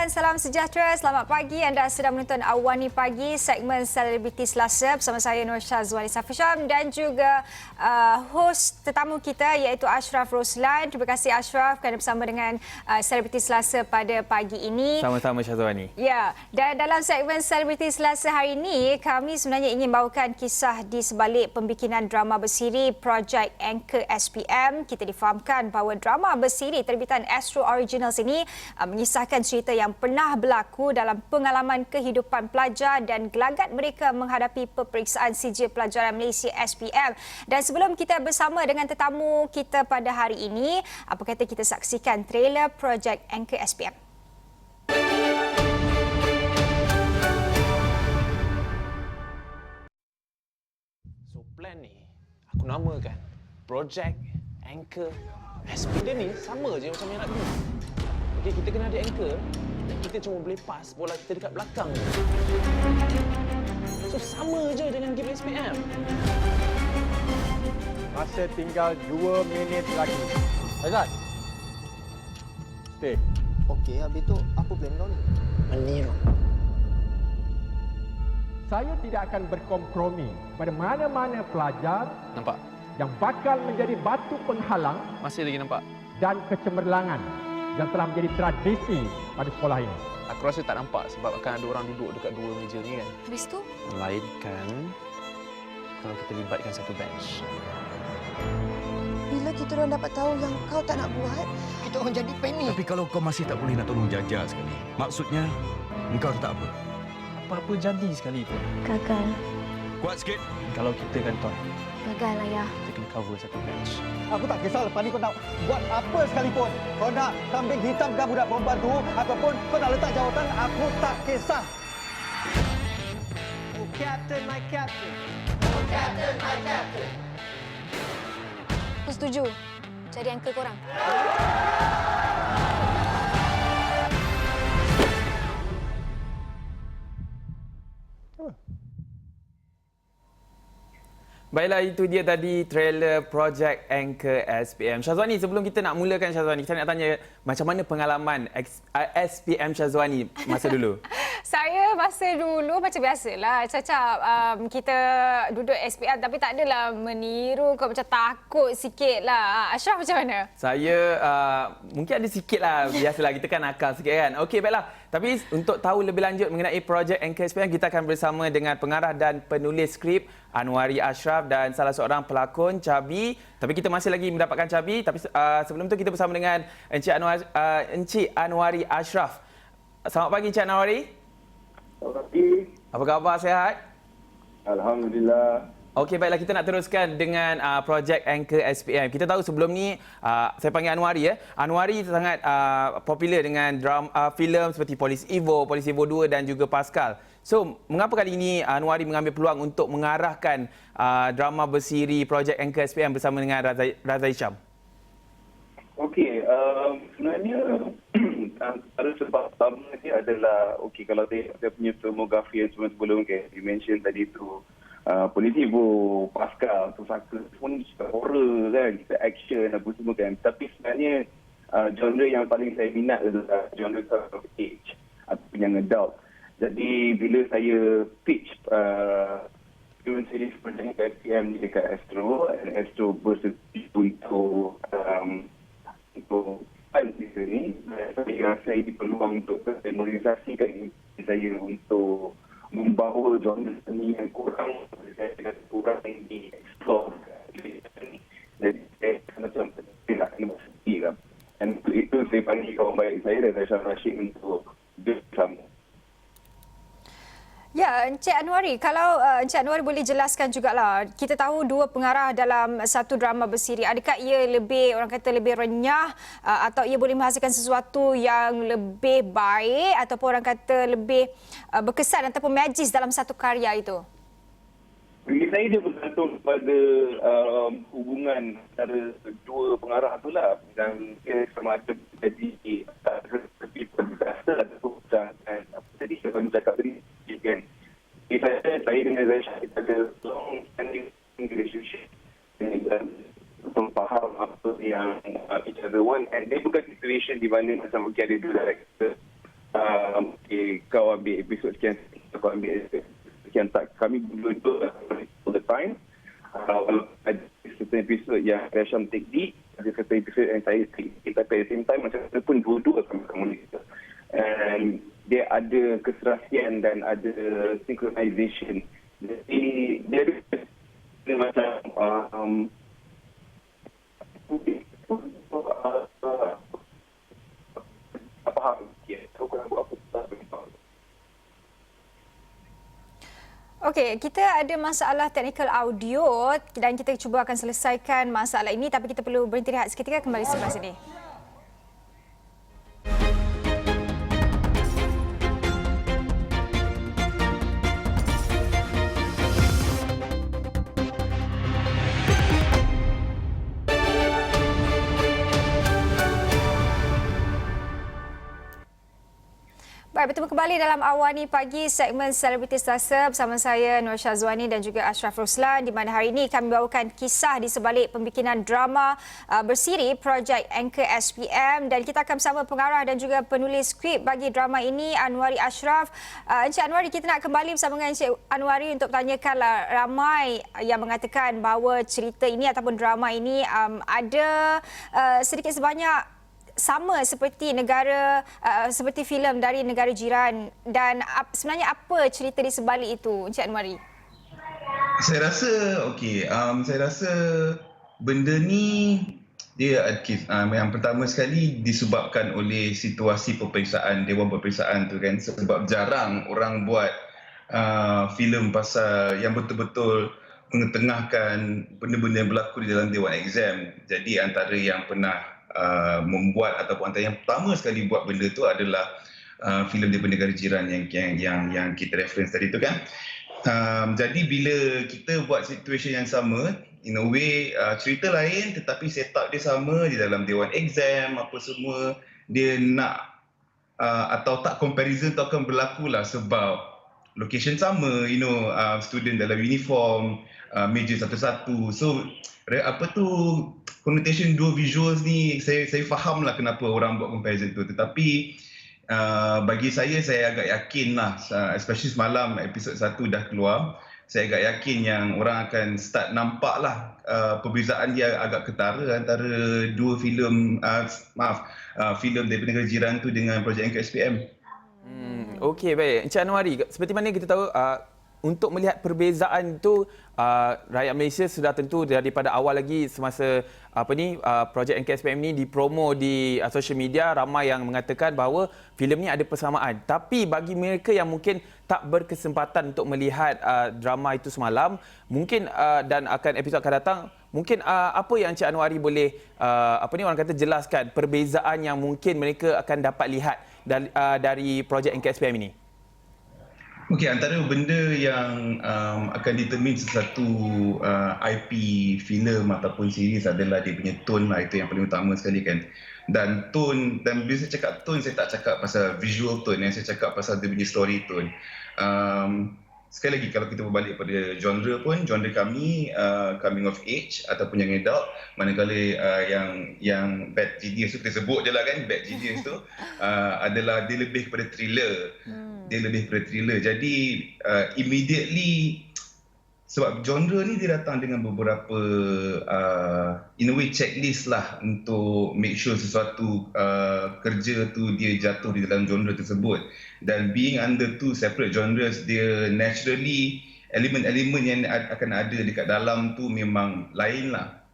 dan salam sejahtera. Selamat pagi. Anda sedang menonton Awani Pagi, segmen Selebriti Selasa bersama saya Nur Syazwani Safisham dan juga hos tetamu kita iaitu Ashraf Roslan. Terima kasih Ashraf kerana bersama dengan Selebriti Selasa pada pagi ini. Sama-sama Syazwani. Ya, dan dalam segmen Selebriti Selasa hari ini, kami sebenarnya ingin bawakan kisah di sebalik pembikinan drama bersiri Projek Anchor SPM. Kita difahamkan bahawa drama bersiri terbitan Astro Originals ini mengisahkan cerita yang pernah berlaku dalam pengalaman kehidupan pelajar dan gelagat mereka menghadapi peperiksaan sijil pelajaran Malaysia SPM. Dan sebelum kita bersama dengan tetamu kita pada hari ini, apa kata kita saksikan trailer Projek Anchor SPM. So plan ni aku namakan Projek Anchor SPM. Dia ni sama je macam yang nak dulu. Okey, kita kena ada anchor. Kita cuma boleh pass bola kita dekat belakang. So sama je dengan game SPM. Masa tinggal 2 minit lagi. Azad. Stay. Okey, habis tu apa plan kau ni? Meniru. Saya tidak akan berkompromi pada mana-mana pelajar Nampak? yang bakal menjadi batu penghalang Masih lagi nampak? dan kecemerlangan yang telah menjadi tradisi pada sekolah ini. Aku rasa tak nampak sebab akan ada orang duduk dekat dua meja ni kan. Habis tu? Melainkan kalau kita libatkan satu bench. Bila kita orang dapat tahu yang kau tak nak buat, kita orang jadi panik. Tapi kalau kau masih tak boleh nak tolong Jaja sekali, maksudnya engkau tak apa. Apa-apa jadi sekali pun. Gagal. Kuat sikit. Kalau kita kantor, Gagal, ayah. kita kena cover satu bench. Aku tak kisah lepas ni kau nak buat apa sekalipun. Kau nak kambing hitamkan budak pembantu ataupun kau nak letak jawatan, aku tak kisah. Oh, Captain, my Captain. Oh, Captain, my Captain. Aku setuju. Cari anchor korang. Baiklah, itu dia tadi trailer Projek Anchor SPM. Syazwani, sebelum kita nak mulakan Syazwani, kita nak tanya macam mana pengalaman SPM Syazwani masa dulu? Saya masa dulu macam biasalah, Cacap. Kita duduk SPM tapi tak adalah meniru ke, macam takut sikit lah. Ashraf macam mana? Saya mungkin ada sikit lah, biasalah kita kan nakal sikit kan. Okey, baiklah. Tapi untuk tahu lebih lanjut mengenai Projek Anchor SPM, kita akan bersama dengan pengarah dan penulis skrip Anwari Ashraf dan salah seorang pelakon Cabi. Tapi kita masih lagi mendapatkan Cabi. Tapi sebelum tu kita bersama dengan Encik Anwari Ashraf. Selamat pagi Encik Anwari. Selamat pagi. Apa khabar, sihat? Alhamdulillah. Okey, baiklah, kita nak teruskan dengan Projek Anchor SPM. Kita tahu sebelum ni, saya panggil Anwari ya. Anwari sangat popular dengan filem seperti Polis Evo 2 dan juga Pascal. So, mengapa kali ini Anwari mengambil peluang untuk mengarahkan drama bersiri Projek Anchor SPM bersama dengan Raza Hisham? Okey, sebenarnya antara sebab pertama ni adalah, okey, kalau saya punya filmografi yang sebelum okay, you mention tadi tu, Polis Evo, Pascal, tu Saka pun kita horror kan, kita action apa semua kan. Tapi sebenarnya genre yang paling saya minat adalah genre of age ataupun yang adult. Jadi bila saya pitch film series Projek SPM ni dekat Astro, dan Astro bersetuju untuk di sini, saya rasa ini peluang untuk memorisasikan saya untuk membawa genre seni yang kurang yang di-explore. Jadi saya macam tidak kena berhenti lah. Dan untuk itu saya panggil kawan baik saya dan Syah Rashid untuk bersama. Ya, Encik Anwari, kalau Encik Anwari boleh jelaskan jugalah, kita tahu dua pengarah dalam satu drama bersiri. Adakah ia lebih, orang kata lebih renyah atau ia boleh menghasilkan sesuatu yang lebih baik ataupun orang kata lebih berkesan ataupun magis dalam satu karya itu? Bagi saya dia bergantung kepada hubungan antara dua pengarah itulah. Dan sama ada jadi seperti podcast ataupun tadi saya pernah cakap tadi kan. Saya dengan Zaisha kita ada long standing relationship dan faham apa yang each other want, and dia bukan situation di mana macam ada dua director kau ambil episod sekian, kau ambil episod sekian, tak, kami dua-dua all the time. Walaupun ada certain episod yang Rasham take lead, ada certain episod yang saya take lead, tapi at the same time macam mana pun dua-dua kami monitor. And dia ada keserasian dan ada synchronization. Jadi dia macam faham. So korang buat apa tak beritahu. Okey, kita ada masalah teknikal audio dan kita cuba akan selesaikan masalah ini, tapi kita perlu berhenti rehat seketika, kembali sebelah sini. Baik, bertemu kembali dalam Awani Pagi, segmen Selebriti Selasa bersama saya Nur Syazwani dan juga Ashraf Ruslan, di mana hari ini kami bawakan kisah di sebalik pembikinan drama bersiri projek Anchor SPM, dan kita akan bersama pengarah dan juga penulis skrip bagi drama ini, Anwari Ashraf. Encik Anwari, kita nak kembali bersama dengan Encik Anwari untuk tanyakanlah, ramai yang mengatakan bahawa cerita ini ataupun drama ini ada sedikit sebanyak sama seperti seperti filem dari negara jiran, dan sebenarnya apa cerita di sebalik itu, Encik Anwari? Saya rasa saya rasa benda ni dia yang pertama sekali disebabkan oleh situasi peperiksaan, Dewan Peperiksaan tu kan, sebab jarang orang buat filem pasal yang betul-betul mengetengahkan benda-benda yang berlaku di dalam Dewan Exam. Jadi antara yang pernah membuat ataupun antara yang pertama sekali buat benda tu adalah filem daripada negara jiran yang kita reference tadi tu kan. Jadi bila kita buat situasi yang sama, in a way cerita lain tetapi setup dia sama di dalam Dewan Exam apa semua, dia nak atau tak comparison tu akan berlaku lah sebab location sama, student dalam uniform, meja satu-satu. So connotation dua visuals ni saya faham lah kenapa orang buat comparison tu, tetapi bagi saya agak yakin lah, especially semalam episod 1 dah keluar, saya agak yakin yang orang akan start nampak lah perbezaan dia agak ketara antara dua filem filem daripada negara jiran tu dengan projek Anchor SPM. Okey, baik. Encik Anwari, seperti mana kita tahu untuk melihat perbezaan itu, rakyat Malaysia sudah tentu daripada awal lagi semasa projek Anchor SPM ni dipromo di social media, ramai yang mengatakan bahawa filem ni ada persamaan. Tapi bagi mereka yang mungkin tak berkesempatan untuk melihat drama itu semalam, mungkin dan akan episod akan datang, mungkin apa yang Encik Anwari boleh orang kata jelaskan perbezaan yang mungkin mereka akan dapat lihat dari projek Anchor SPM ini? Okey, antara benda yang akan determine sesuatu IP filem ataupun series adalah dia punya tone lah, itu yang paling utama sekali kan. Dan tone, dan bila saya cakap tone, saya tak cakap pasal visual tone, saya cakap pasal dia punya story tone. Sekali lagi, kalau kita berbalik pada genre pun, genre kami coming of age ataupun yang adult, manakala yang Bad Genius tu, kita sebut je lah kan, Bad Genius tu adalah dia lebih kepada thriller. Dia lebih kepada thriller. Jadi immediately, sebab genre ni dia datang dengan beberapa in a way checklist lah untuk make sure sesuatu kerja tu dia jatuh di dalam genre tersebut. Dan being under two separate genres, dia naturally elemen-elemen yang akan ada dekat dalam tu memang lain lah.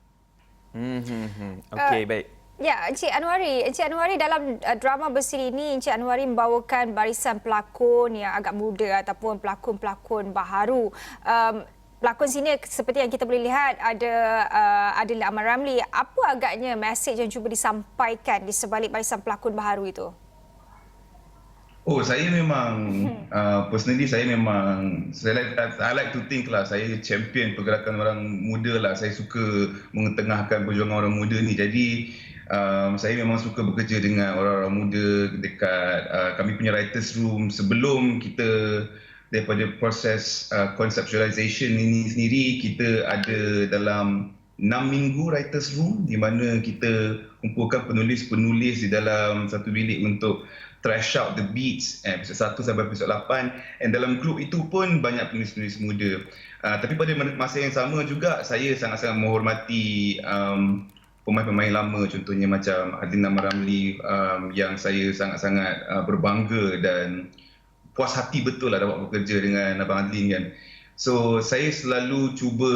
Okey, baik. Ya, Encik Anwari dalam drama bersiri ini, Encik Anwari membawakan barisan pelakon yang agak muda ataupun pelakon-pelakon baharu. Pelakon sini seperti yang kita boleh lihat ada Adil Ahmad Ramli. Apa agaknya mesej yang cuba disampaikan di sebalik barisan pelakon baharu itu? Saya memang personally I like to think lah, saya champion pergerakan orang muda lah. Saya suka mengetengahkan perjuangan orang muda ni. Jadi saya memang suka bekerja dengan orang-orang muda dekat kami punya writers room. Sebelum kita daripada proses conceptualization ini sendiri, kita ada dalam 6 minggu writers room di mana kita kumpulkan penulis-penulis di dalam satu bilik untuk Thrash Out the Beats episod 1 sampai episod 8, and dalam grup itu pun banyak penulis-penulis muda. Tapi pada masa yang sama juga saya sangat-sangat menghormati pemain-pemain lama, contohnya macam Adlin Ramli, yang saya sangat-sangat berbangga dan puas hati betul lah dapat bekerja dengan Abang Adlin kan. So saya selalu cuba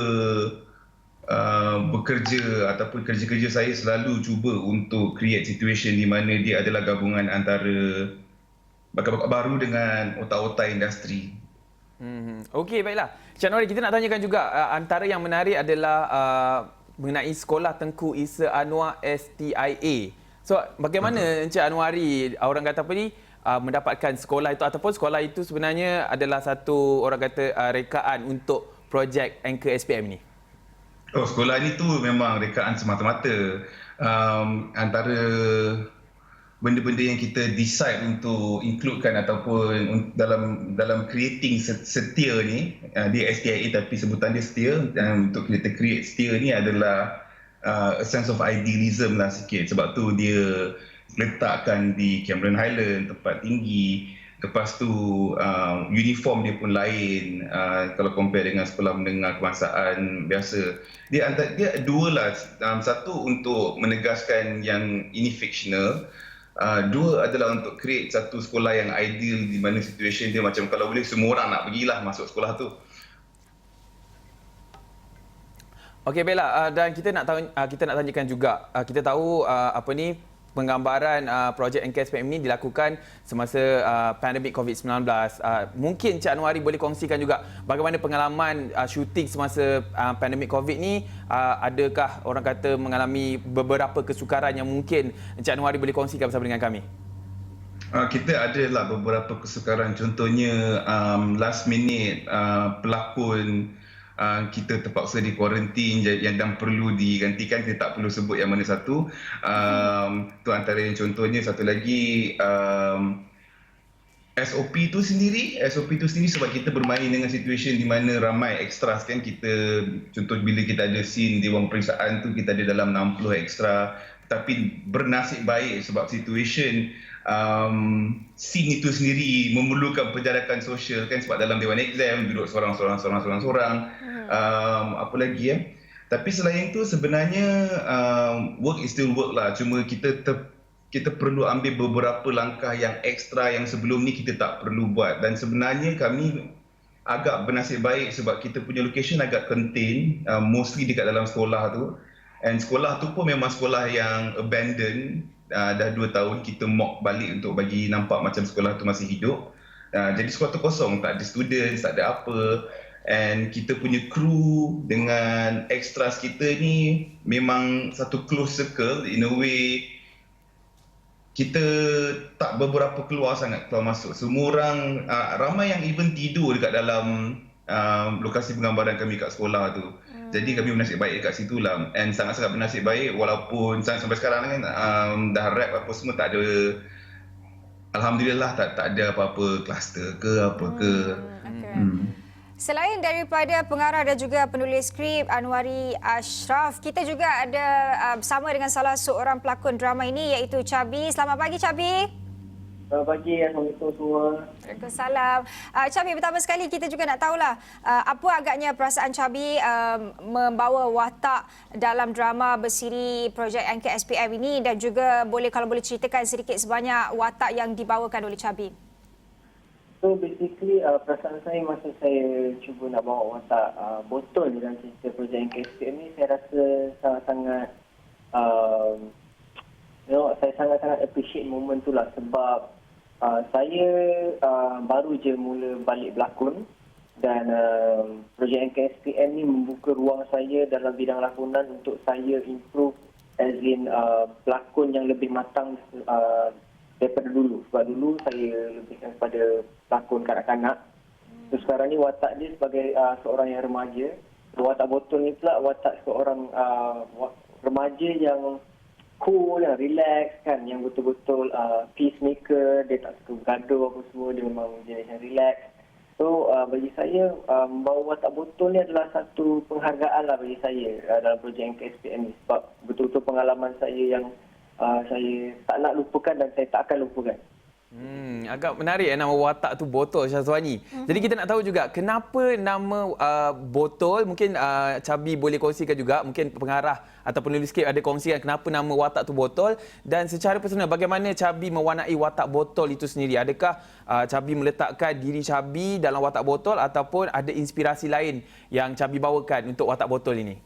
bekerja ataupun kerja-kerja saya selalu cuba untuk create situation di mana dia adalah gabungan antara bakat-bakat baru dengan otak-otak industri. Okey, baiklah. Cik Anwari, kita nak tanyakan juga antara yang menarik adalah mengenai sekolah Tengku Isa Anwar STIA. So, bagaimana Encik Anwari, orang kata apa ni, mendapatkan sekolah itu ataupun sekolah itu sebenarnya adalah satu orang kata rekaan untuk projek Anchor SPM ni? Oh, sekolah ni tu memang rekaan semata-mata. Antara benda-benda yang kita decide untuk includekan ataupun dalam creating setia ni, dia STIA tapi sebutan dia setia, dan untuk kita create setia ni adalah a sense of idealism lah sikit. Sebab tu dia letakkan di Cameron Highland, tempat tinggi. Lepas tu uniform dia pun lain kalau compare dengan sekolah menengah kebangsaan biasa. Dia dua lah. Satu untuk menegaskan yang ini fictional. Dua adalah untuk create satu sekolah yang ideal di mana situation dia macam kalau boleh semua orang nak pergilah masuk sekolah tu. Okey, baiklah. Dan kita nak tanyakan juga, kita tahu penggambaran projek Anchor SPM ini dilakukan semasa pandemik COVID-19. Mungkin Cik Anwari boleh kongsikan juga bagaimana pengalaman syuting semasa pandemik COVID ni. Adakah orang kata mengalami beberapa kesukaran yang mungkin Cik Anwari boleh kongsikan bersama dengan kami? Kita adalah beberapa kesukaran. Contohnya last minute pelakon kita terpaksa di kuarantin yang dan perlu digantikan. Kita tak perlu sebut yang mana satu. Tu antara yang contohnya. Satu lagi SOP tu sendiri sebab kita bermain dengan situation di mana ramai extras kan. Kita contoh bila kita ada scene di ruang periksaan tu kita ada dalam 60 extra, tapi bernasib baik sebab situation scene itu sendiri memerlukan penjarakan sosial kan, sebab dalam dewan exam duduk seorang-seorang. Apa lagi ya? Tapi selain itu sebenarnya work is still work lah. Cuma kita perlu ambil beberapa langkah yang ekstra yang sebelum ni kita tak perlu buat. Dan sebenarnya kami agak bernasib baik sebab kita punya location agak contain, mostly dekat dalam sekolah tu. And sekolah tu pun memang sekolah yang abandoned. Dah 2 tahun kita mock balik untuk bagi nampak macam sekolah tu masih hidup. Jadi sekolah tu kosong, tak ada students, tak ada apa. And kita punya kru dengan extras kita ni memang satu close circle. In a way, kita tak beberapa keluar sangat, keluar masuk. Semua orang, ramai yang even tidur dekat dalam lokasi penggambaran kami kat sekolah tu. Jadi kami bernasib baik dekat situ lah. And sangat-sangat bernasib baik walaupun sampai sekarang kan dah wrap apa semua tak ada. Alhamdulillah tak ada apa-apa kluster ke apa ke. Selain daripada pengarah dan juga penulis skrip Anwari Ashraf, kita juga ada bersama dengan salah seorang pelakon drama ini iaitu Chabi. Selamat pagi Chabi. Selamat pagi, Assalamualaikum semua. Waalaikumsalam. Chabi, pertama sekali kita juga nak tahulah apa agaknya perasaan Chabi membawa watak dalam drama bersiri projek Anchor SPM ini, dan juga kalau boleh ceritakan sedikit sebanyak watak yang dibawakan oleh Chabi. So basically perasaan saya masa saya cuba nak bawa watak botol dalam cerita projek Anchor SPM ni, saya rasa sangat-sangat saya sangat-sangat appreciate moment tu lah, sebab saya baru je mula balik berlakon, dan projek Anchor SPM ni membuka ruang saya dalam bidang lakonan untuk saya improve as in pelakon yang lebih matang daripada dulu. Sebab dulu saya lebihkan kepada pelakon kanak-kanak. So, sekarang ni watak dia sebagai seorang yang remaja. Watak botol ni pula watak seorang remaja yang cool, yang relax kan, yang betul-betul peacemaker, dia tak suka bergaduh apa semua, dia memang jenis yang relax. So bagi saya membawa watak botol ni adalah satu penghargaan lah bagi saya dalam projek Anchor SPM ni, sebab betul-betul pengalaman saya yang saya tak nak lupakan dan saya tak akan lupakan. Agak menarik nama watak tu botol, Syazwani. Jadi kita nak tahu juga kenapa nama botol, mungkin Cabi boleh kongsikan juga, mungkin pengarah atau penulis skrip ada kongsikan kenapa nama watak tu botol, dan secara personal bagaimana Cabi mewarnai watak botol itu sendiri. Adakah Cabi meletakkan diri Cabi dalam watak botol ataupun ada inspirasi lain yang Cabi bawakan untuk watak botol ini?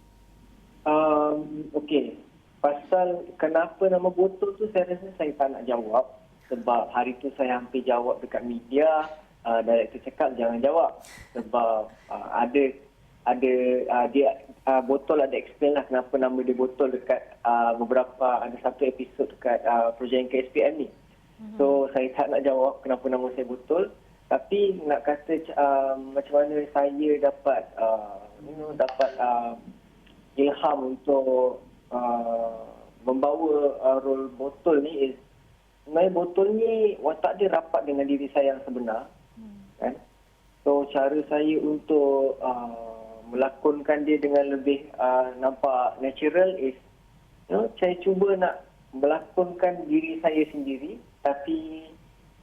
Okey. Pasal kenapa nama botol tu saya rasa saya tak nak jawab. Sebab hari tu saya hampir jawab dekat media, director cakap jangan jawab. Sebab botol ada explain lah kenapa nama dia botol dekat ada satu episod dekat projek NKSPM ni. So saya tak nak jawab kenapa nama saya botol. Tapi nak kata macam mana saya dapat ilham untuk membawa role botol ni sebenarnya botol ni watak dia rapat dengan diri saya yang sebenar. Kan? So cara saya untuk melakonkan dia dengan lebih nampak natural is saya cuba nak melakonkan diri saya sendiri tapi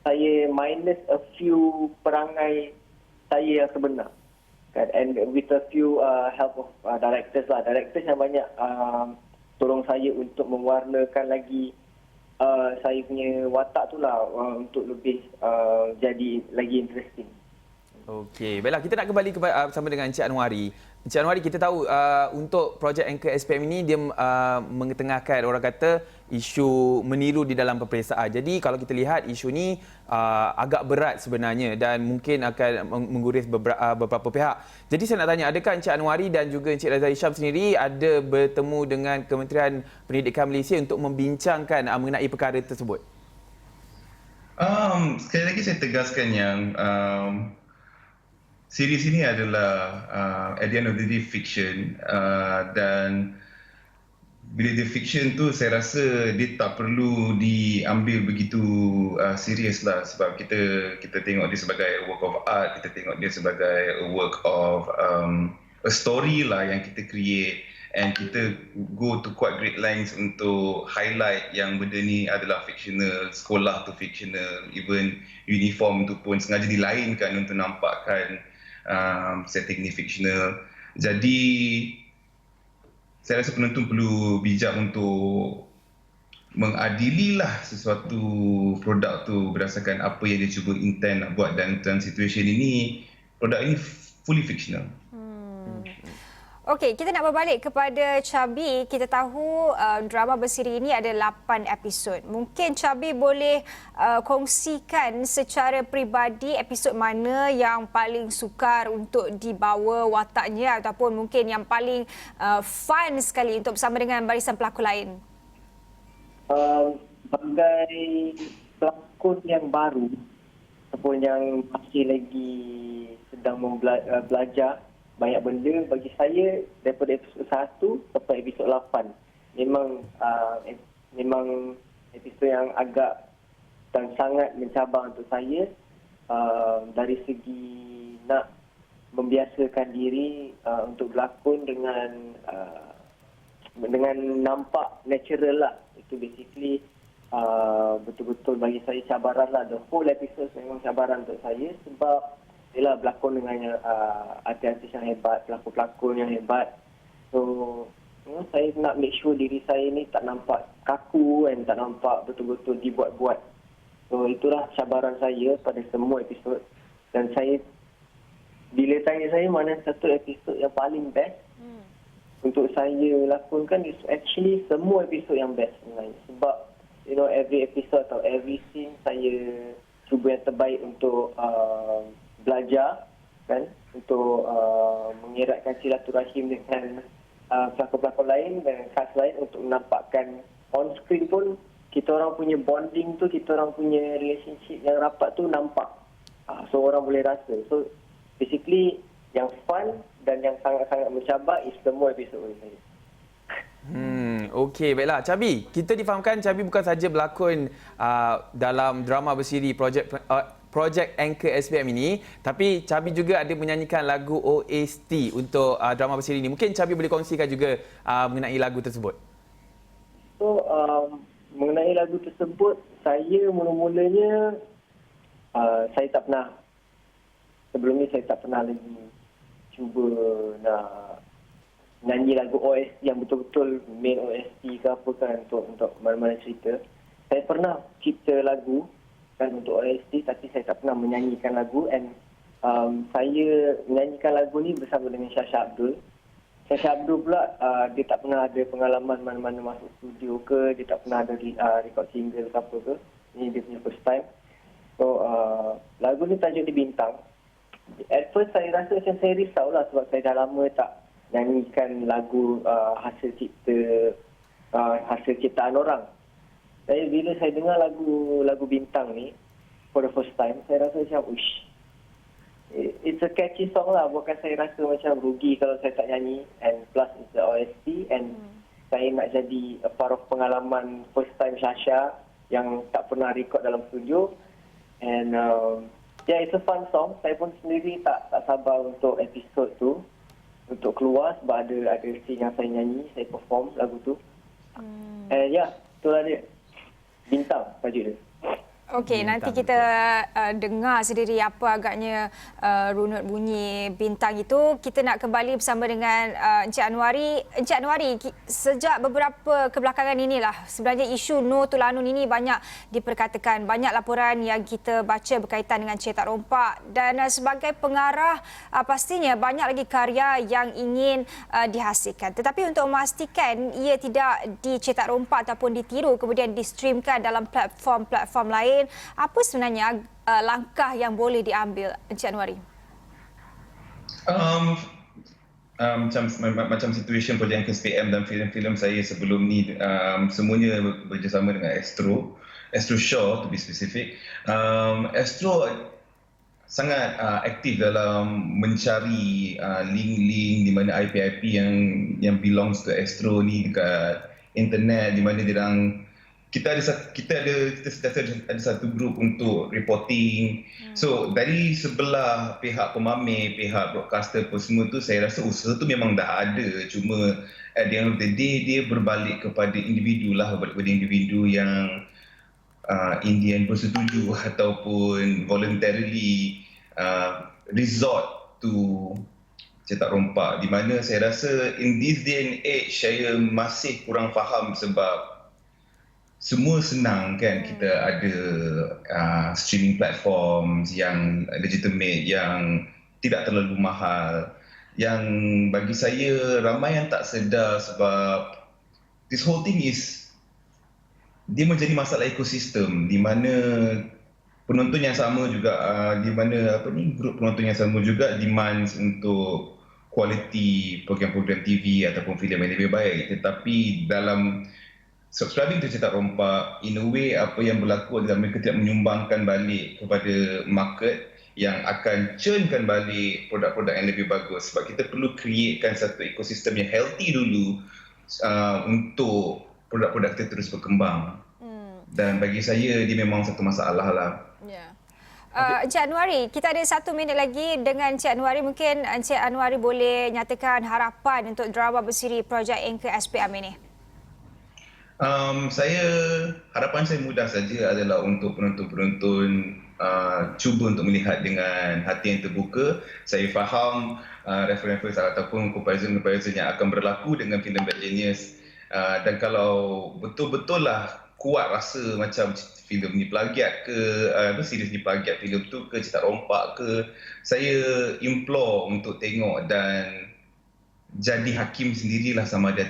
saya minus a few perangai saya yang sebenar. Kan? And with a few help of directors lah. Directors yang banyak tolong saya untuk mewarnakan lagi saya punya watak tu lah untuk lebih jadi lagi interesting. Okey, baiklah kita nak kembali bersama dengan Encik Anwari. Encik Anwari, kita tahu untuk projek Anchor SPM ini dia mengetengahkan orang kata isu meniru di dalam peperiksaan. Jadi kalau kita lihat isu ni agak berat sebenarnya dan mungkin akan mengguris beberapa pihak. Jadi saya nak tanya, adakah Encik Anwari dan juga Encik Razak Hisham sendiri ada bertemu dengan Kementerian Pendidikan Malaysia untuk membincangkan mengenai perkara tersebut? Sekali lagi saya tegaskan yang series ini adalah at the end of the day fiction, dan bila dia fiction tu saya rasa dia tak perlu diambil begitu serius lah, sebab kita tengok dia sebagai a work of art, kita tengok dia sebagai a work of a story lah yang kita create, and kita go to quite great lengths untuk highlight yang benda ni adalah fictional, sekolah tu fictional, even uniform tu pun sengaja dilainkan untuk nampakkan setting ni fictional. Jadi saya rasa penonton perlu bijak untuk mengadililah sesuatu produk tu berdasarkan apa yang dia cuba intend nak buat, dan dalam situasi ini produk ini fully fictional. Okey, kita nak berbalik kepada Cabi. Kita tahu drama bersiri ini ada 8 episod. Mungkin Cabi boleh kongsikan secara peribadi episod mana yang paling sukar untuk dibawa wataknya ataupun mungkin yang paling fun sekali untuk bersama dengan barisan pelakon lain. Sebagai pelakon yang baru ataupun yang masih lagi sedang belajar banyak benda, bagi saya daripada episod 1 sampai episod 8 memang episod yang agak dan sangat mencabar untuk saya, dari segi nak membiasakan diri untuk berlakon dengan nampak natural lah. Itu basically betul-betul bagi saya cabaran lah. The whole episode memang cabaran untuk saya sebab ialah berlakon dengan artis-artis yang hebat, pelakon-pelakon yang hebat. So, saya nak make sure diri saya ni tak nampak kaku dan tak nampak betul-betul dibuat-buat. So, itulah cabaran saya pada semua episod. Dan saya, bila tanya saya mana satu episod yang paling best, untuk saya lakonkan, actually semua episod yang best sebenarnya. Sebab, every episode atau every scene saya cuba yang terbaik untuk belajar, kan, untuk mengeratkan silaturahim dengan pelakon-pelakon lain dan cast lain untuk menampakkan on screen pun kita orang punya bonding tu, kita orang punya relationship yang rapat tu nampak. So orang boleh rasa. So basically yang fun dan yang sangat-sangat mencabar is semua episod bagi saya. Okey, baiklah. Cabi, kita difahamkan Cabi bukan saja berlakon dalam drama bersiri projek Anchor SPM ini, tapi Cabi juga ada menyanyikan lagu OST untuk drama bersiri ini. Mungkin Cabi boleh kongsikan juga mengenai lagu tersebut. So, mengenai lagu tersebut, saya mula-mulanya saya tak pernah, sebelum ni saya tak pernah lagi cuba nak nyanyi lagu OST yang betul-betul main OST ke apa kan untuk mana-mana cerita. Saya pernah cipta lagu kan untuk OST, tapi saya tak pernah menyanyikan lagu, and saya menyanyikan lagu ni bersama dengan Syasha Abdul. Syasha Abdul pula dia tak pernah ada pengalaman mana-mana masuk studio ke, dia tak pernah ada record single ke apa ke. Ini dia punya first time. So lagu ni tajuk dia Bintang. At first saya rasa macam saya risau lah sebab saya dah lama tak nyanyikan lagu hasil ciptaan orang. Bila saya dengar lagu Bintang ni for the first time, saya rasa macam it's a catchy song lah. Buatkan saya rasa macam rugi kalau saya tak nyanyi, and plus it's the OST, and saya nak jadi a part of pengalaman first time Syasha yang tak pernah record dalam studio. And it's a fun song. Saya pun sendiri tak sabar untuk episod tu untuk keluar sebab ada scene yang saya nyanyi, saya perform lagu tu. And itulah dia. Bintang tajuk dia. Okey, nanti kita dengar sendiri apa agaknya runut bunyi Bintang itu. Kita nak kembali bersama dengan Encik Anwari. Encik Anwari, sejak beberapa kebelakangan inilah sebenarnya isu Nur Tulanun ini banyak diperkatakan. Banyak laporan yang kita baca berkaitan dengan cetak rompak, dan sebagai pengarah pastinya banyak lagi karya yang ingin dihasilkan. Tetapi untuk memastikan ia tidak dicetak rompak ataupun ditiru kemudian distreamkan dalam platform-platform lain, apa sebenarnya langkah yang boleh diambil, Encik Anwari? Macam situation projek Anchor SPM dan filem-filem saya sebelum ni, semuanya bekerjasama dengan Astro Shaw to be specific. Astro sangat aktif dalam mencari link-link di mana IP-IP yang belongs to Astro ni dekat internet, di mana kita ada satu grup untuk reporting. So dari sebelah pihak pemamer, pihak broadcaster pun semua tu, saya rasa usaha tu memang dah ada. Cuma at the end of the day, dia berbalik kepada individu yang in the end bersetuju ataupun voluntarily resort to cetak rompak. Di mana saya rasa in this day and age, saya masih kurang faham sebab semua senang kan, kita ada streaming platforms yang legitimate, yang tidak terlalu mahal. Yang bagi saya ramai yang tak sedar sebab this whole thing dia menjadi masalah ekosistem di mana penonton yang sama juga di mana grup penonton yang sama juga demands untuk kualiti program-program TV ataupun filem yang lebih baik. Tetapi dalam subscribing to cetak rompak, in a way apa yang berlaku adalah mereka tidak menyumbangkan balik kepada market yang akan churnkan balik produk-produk yang lebih bagus. Sebab kita perlu createkan satu ekosistem yang healthy dulu untuk produk-produk kita terus berkembang. Dan bagi saya dia memang satu masalah lah. Encik Anwari, kita ada 1 minit lagi dengan Encik Anwari. Mungkin Encik Anwari boleh nyatakan harapan untuk drama bersiri projek Anchor SPM ini. Harapan saya mudah saja adalah untuk penonton-penonton cuba untuk melihat dengan hati yang terbuka. Saya faham referensi ataupun comparison yang akan berlaku dengan filem Bad Genius, dan kalau betul-betul lah kuat rasa macam filem ni plagiat ke, series ni plagiat filem tu ke, cetak rompak ke, saya implore untuk tengok dan jadi hakim sendirilah sama ada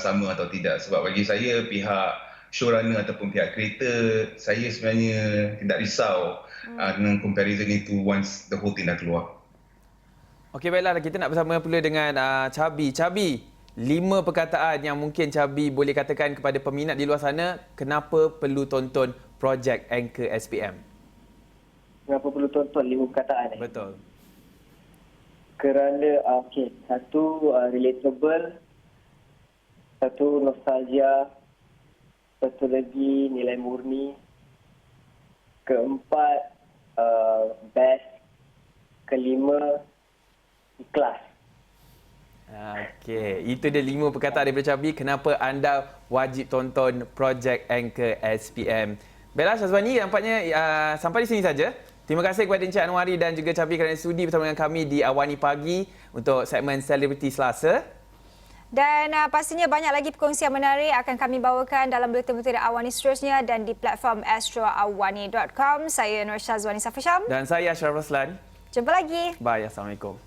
sama atau tidak. Sebab bagi saya, pihak showrunner ataupun pihak creator, saya sebenarnya tidak risau dengan comparison itu once the whole thing dah keluar. Okey, baiklah, kita nak bersama pula dengan Cabi. Cabi, 5 perkataan yang mungkin Cabi boleh katakan kepada peminat di luar sana kenapa perlu tonton projek Anchor SPM. Kenapa perlu tonton 5 perkataan ni? Betul. Kerana satu relatable, satu nostalgia, satu lagi nilai murni, keempat best, kelima ikhlas. Okey, itu dia 5 perkataan daripada Cabi kenapa anda wajib tonton projek Anchor SPM. Baiklah Syazwani, nampaknya sampai di sini saja Terima kasih kepada Encik Anwari dan juga Capi kerana sudi bersama dengan kami di Awani Pagi untuk segmen Selebriti Selasa. Dan pastinya banyak lagi perkongsian menarik akan kami bawakan dalam buletin-buletin Awani seterusnya dan di platform astroawani.com. Saya Nur Syazwani Safisham. Dan saya Ashraf Roslan. Jumpa lagi. Bye. Assalamualaikum.